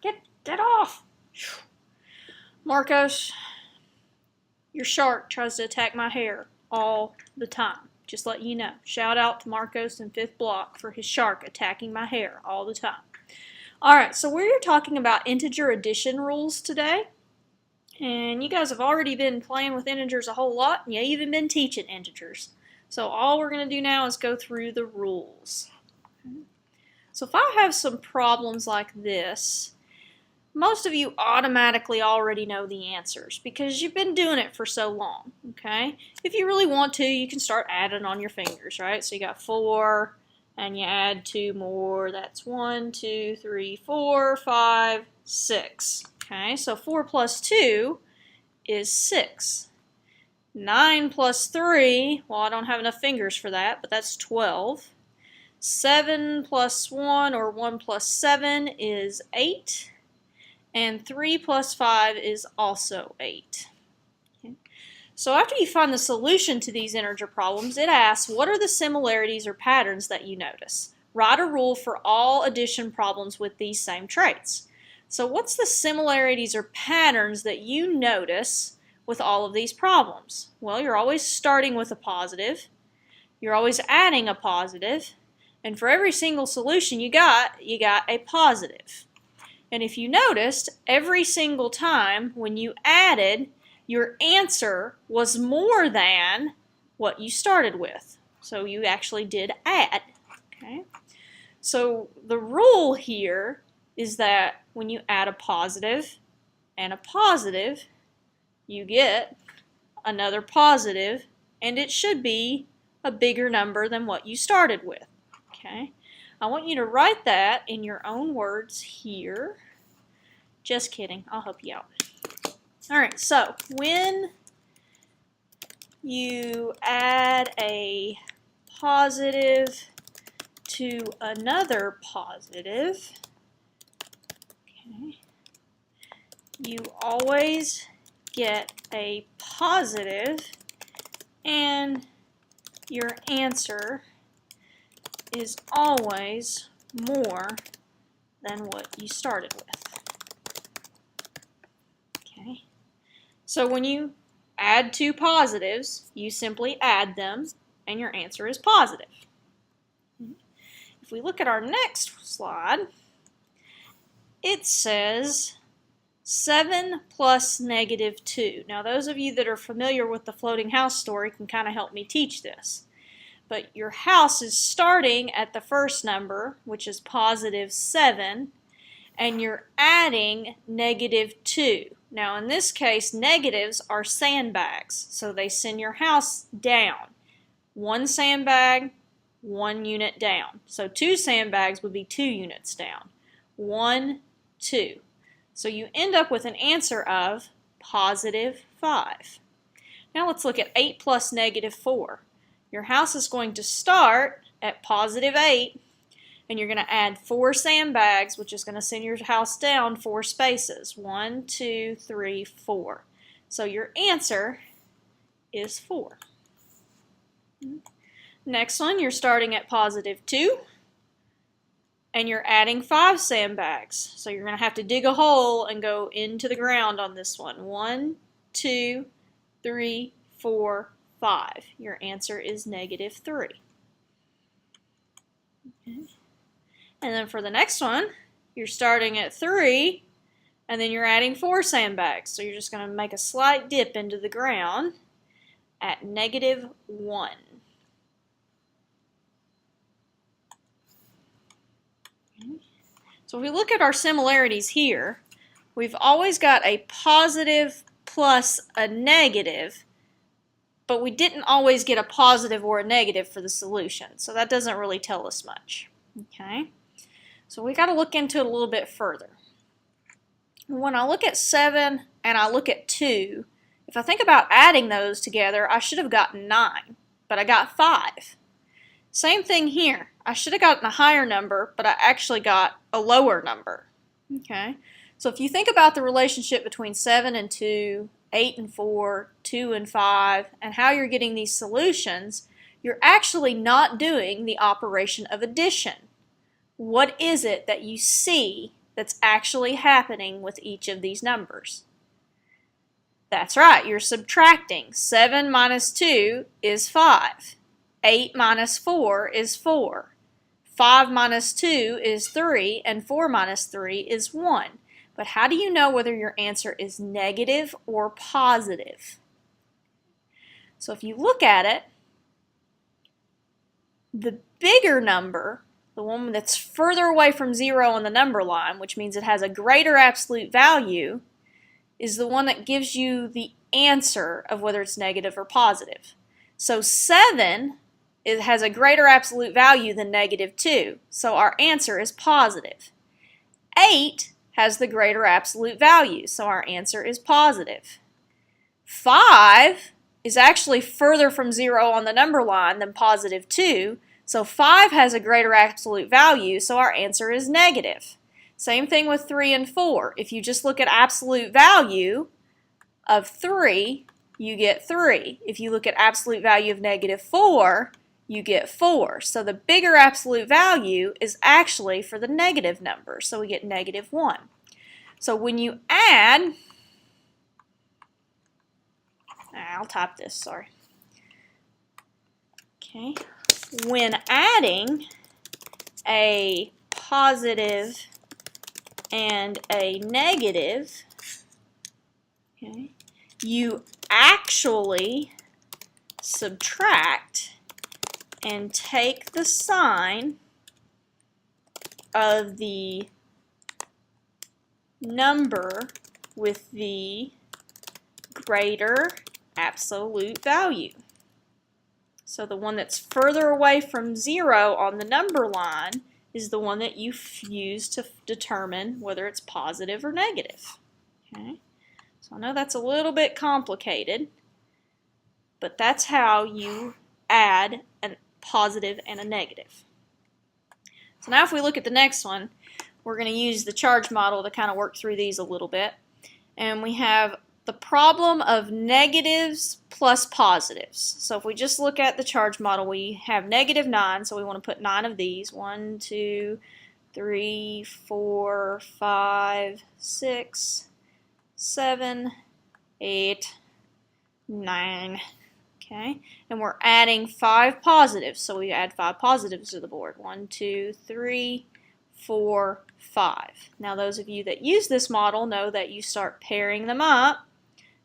Get that off. Marcos, your shark tries to attack my hair all the time. Just let you know. Shout out to Marcos in 5th block for his shark attacking my hair all the time. Alright, so we're talking about integer addition rules today. And you guys have already been playing with integers a whole lot, and you've even been teaching integers. So all we're going to do now is go through the rules. So if I have some problems like this, most of you automatically already know the answers because you've been doing it for so long, okay? If you really want to, you can start adding on your fingers, right? So you got 4, and you add 2 more. That's 1, 2, 3, 4, 5, 6. Okay, so 4 plus 2 is 6. 9 plus 3, well, I don't have enough fingers for that, but that's 12. 7 plus 1, or 1 plus 7, is 8. And 3 plus 5 is also 8. Okay. So after you find the solution to these integer problems, it asks, what are the similarities or patterns that you notice? Write a rule for all addition problems with these same traits. So what's the similarities or patterns that you notice with all of these problems? Well, you're always starting with a positive. You're always adding a positive. And for every single solution you got a positive. And if you noticed, every single time when you added, your answer was more than what you started with. So you actually did add. Okay? So the rule here is that when you add a positive and a positive, you get another positive, and it should be a bigger number than what you started with. Okay? I want you to write that in your own words here. Just kidding, I'll help you out. Alright, so when you add a positive to another positive, okay, you always get a positive, and your answer is always more than what you started with. Okay. So when you add 2 positives, you simply add them, and your answer is positive. If we look at our next slide, it says 7 plus negative 2. Now those of you that are familiar with the floating house story can kind of help me teach this. But your house is starting at the first number, which is positive 7, and you're adding negative 2. Now in this case, negatives are sandbags, so they send your house down. 1 sandbag, 1 unit down. So 2 sandbags would be 2 units down. 1, 2. So you end up with an answer of positive 5. Now let's look at 8 plus negative 4. Your house is going to start at positive 8, and you're going to add 4 sandbags, which is going to send your house down 4 spaces. 1, 2, 3, 4. So your answer is 4. Next one, you're starting at positive 2, and you're adding 5 sandbags. So you're going to have to dig a hole and go into the ground on this one. 1, 2, 3, 4, 5. Your answer is negative 3. Okay. And then for the next one, you're starting at 3, and then you're adding 4 sandbags. So you're just going to make a slight dip into the ground at negative 1. Okay. So if we look at our similarities here, we've always got a positive plus a negative, but we didn't always get a positive or a negative for the solution, so that doesn't really tell us much. Okay, so we got to look into it a little bit further. When I look at 7 and I look at 2, if I think about adding those together, I should have gotten 9, but I got 5. Same thing here. I should have gotten a higher number, but I actually got a lower number. Okay, so if you think about the relationship between 7 and 2, 8 and 4, 2 and 5, and how you're getting these solutions, you're actually not doing the operation of addition. What is it that you see that's actually happening with each of these numbers? That's right, you're subtracting. 7 minus 2 is 5. 8 minus 4 is 4. 5 minus 2 is 3, and 4 minus 3 is 1. But how do you know whether your answer is negative or positive? So if you look at it, the bigger number, the one that's further away from 0 on the number line, which means it has a greater absolute value, is the one that gives you the answer of whether it's negative or positive. So 7 has a greater absolute value than negative 2, so our answer is positive. 8 has the greater absolute value, so our answer is positive. 5 is actually further from 0 on the number line than positive 2, so 5 has a greater absolute value, so our answer is negative. Same thing with 3 and 4. If you just look at absolute value of 3, you get 3. If you look at absolute value of negative 4, you get 4. So the bigger absolute value is actually for the negative number, so we get negative 1. So when you add, I'll type this, sorry. Okay. When adding a positive and a negative, okay, you actually subtract and take the sign of the number with the greater absolute value. So the one that's further away from 0 on the number line is the one that you use to determine whether it's positive or negative. Okay? So I know that's a little bit complicated, but that's how you add a positive and a negative. So now if we look at the next one, we're going to use the charge model to kind of work through these a little bit. And we have the problem of negatives plus positives. So if we just look at the charge model, we have negative 9, so we want to put 9 of these. 1, 2, 3, 4, 5, 6, 7, 8, 9. Okay, and we're adding 5 positives, so we add 5 positives to the board. 1, 2, 3, 4, 5. Now those of you that use this model know that you start pairing them up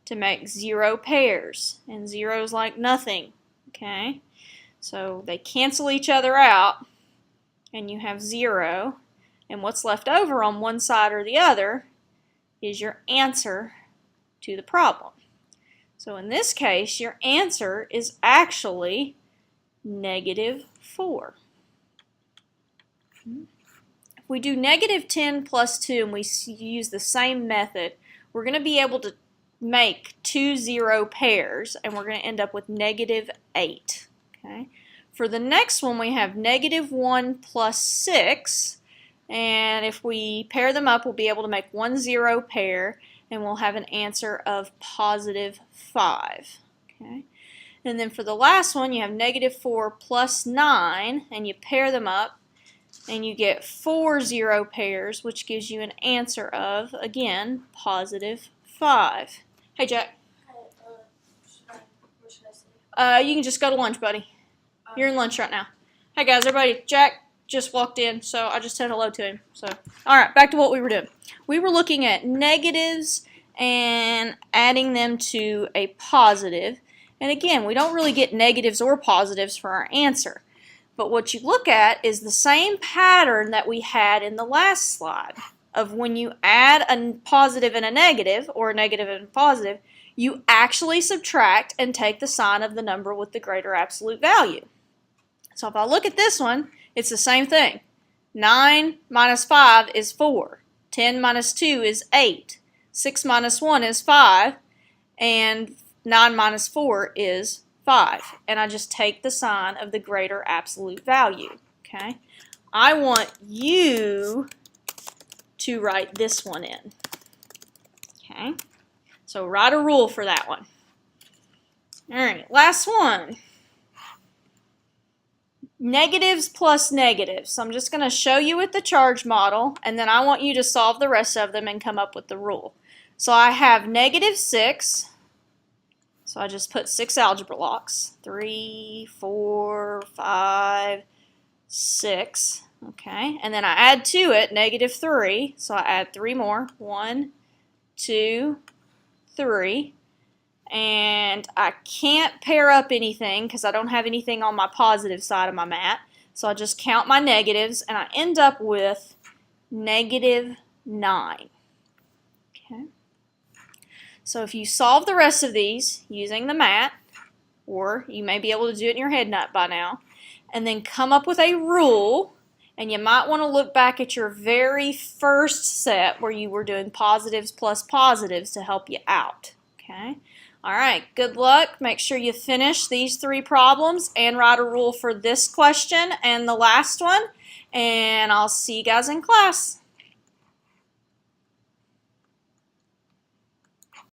to make 0 pairs, and 0 is like nothing. Okay, so they cancel each other out, and you have 0, and what's left over on one side or the other is your answer to the problem. So in this case, your answer is actually negative 4. If we do negative 10 plus 2 and we use the same method, we're going to be able to make 2 0 pairs, and we're going to end up with negative 8. Okay. For the next one, we have negative 1 plus 6, and if we pair them up, we'll be able to make 1 0 pair, and we'll have an answer of positive 5. Okay. And then for the last one, you have negative 4 plus 9, and you pair them up, and you get 4 0 pairs, which gives you an answer of, again, positive 5. Hey, Jack. What should I say? You can just go to lunch, buddy. You're in lunch right now. Hey, guys, everybody. Jack just walked in, so I just said hello to him. So, all right, back to what we were doing. We were looking at negatives and adding them to a positive. And again, we don't really get negatives or positives for our answer. But what you look at is the same pattern that we had in the last slide of when you add a positive and a negative, or a negative and a positive, you actually subtract and take the sign of the number with the greater absolute value. So if I look at this one, it's the same thing. 9 minus 5 is 4. 10 minus 2 is 8. 6 minus 1 is 5. And 9 minus 4 is 5. And I just take the sign of the greater absolute value. Okay? I want you to write this one in. Okay? So write a rule for that one. All right, last one. negatives plus negatives. So I'm just going to show you with the charge model, and then I want you to solve the rest of them and come up with the rule. So I have -6. So I just put 6 algebra blocks. 3, 4, 5, 6. Okay, and then I add to it -3. So I add 3 more. 1, 2, 3. And I can't pair up anything because I don't have anything on my positive side of my mat. So I just count my negatives, and I end up with -9. Okay. So if you solve the rest of these using the mat, or you may be able to do it in your head nut by now, and then come up with a rule, and you might want to look back at your very first set where you were doing positives plus positives to help you out. Okay. All right, good luck. Make sure you finish these 3 problems and write a rule for this question and the last one. And I'll see you guys in class.